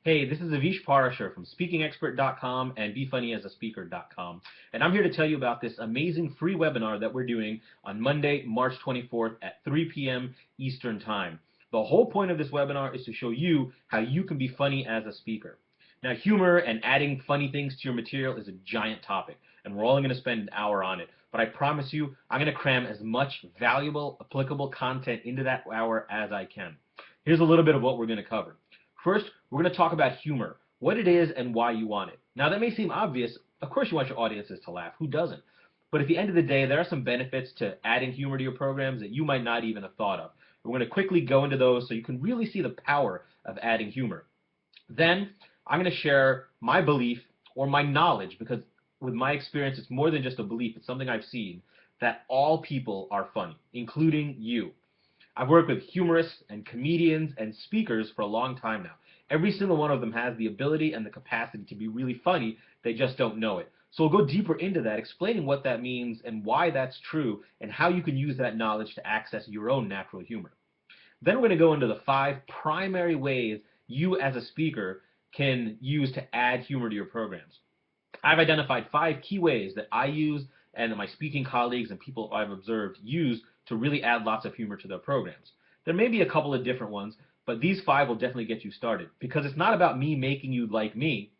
Hey, this is Avish Parashar from SpeakingExpert.com and BeFunnyAsASpeaker.com, and I'm here to tell you about this amazing free webinar that we're doing on Monday, March 24th at 3 p.m. Eastern Time. The whole point of this webinar is to show you how you can be funny as a speaker. Now, humor and adding funny things to your material is a giant topic, and we're only going to spend an hour on it. But I promise you, I'm going to cram as much valuable, applicable content into that hour as I can. Here's a little bit of what we're going to cover. First, we're going to talk about humor, what it is and why you want it. Now, that may seem obvious. Of course you want your audiences to laugh. Who doesn't? But at the end of the day, there are some benefits to adding humor to your programs that you might not even have thought of. We're going to quickly go into those so you can really see the power of adding humor. Then, I'm going to share my belief or my knowledge, because with my experience, it's more than just a belief. It's something I've seen, that all people are funny, including you. I've worked with humorists and comedians and speakers for a long time now. Every single one of them has the ability and the capacity to be really funny. They just don't know it. So we'll go deeper into that, explaining what that means and why that's true and how you can use that knowledge to access your own natural humor. Then we're going to go into the 5 primary ways you as a speaker can use to add humor to your programs. I've identified 5 key ways that I use and that my speaking colleagues and people I've observed use to really add lots of humor to their programs. There may be a couple of different ones, but these 5 will definitely get you started, because it's not about me making you like me.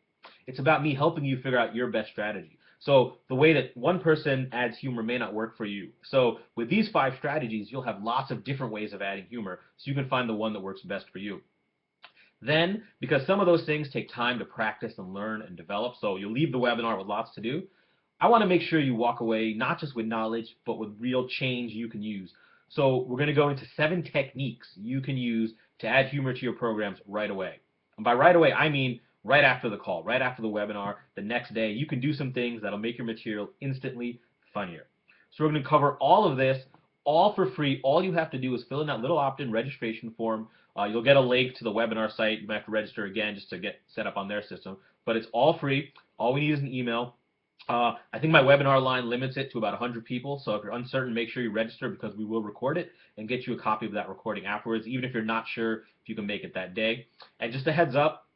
It's about me helping you figure out your best strategy. So the way that one person adds humor may not work for you. So with these 5 strategies, you'll have lots of different ways of adding humor, so you can find the one that works best for you. Then, because some of those things take time to practice and learn and develop, so you'll leave the webinar with lots to do, I want to make sure you walk away not just with knowledge, but with real change you can use. So we're going to go into 7 techniques you can use to add humor to your programs right away. And by right away, I mean right after the call, right after the webinar, the next day. You can do some things that'll make your material instantly funnier. So we're going to cover all of this, all for free. All you have to do is fill in that little opt-in registration form. You'll get a link to the webinar site. You might have to register again just to get set up on their system. But it's all free. All we need is an email. I think my webinar line limits it to about 100 people, so if you're uncertain, make sure you register, because we will record it and get you a copy of that recording afterwards, even if you're not sure if you can make it that day. And just a heads up,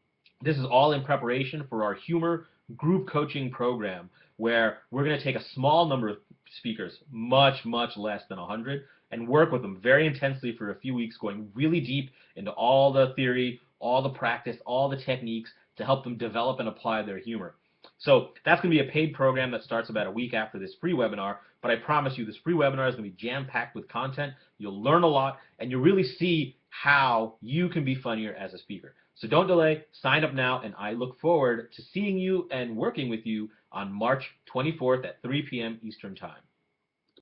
this is all in preparation for our humor group coaching program, where we're going to take a small number of speakers, much, much less than 100, and work with them very intensely for a few weeks, going really deep into all the theory, all the practice, all the techniques to help them develop and apply their humor. So that's going to be a paid program that starts about a week after this free webinar, but I promise you this free webinar is going to be jam-packed with content. You'll learn a lot, and you'll really see how you can be funnier as a speaker. So don't delay, sign up now, and I look forward to seeing you and working with you on March 24th at 3 p.m. Eastern Time.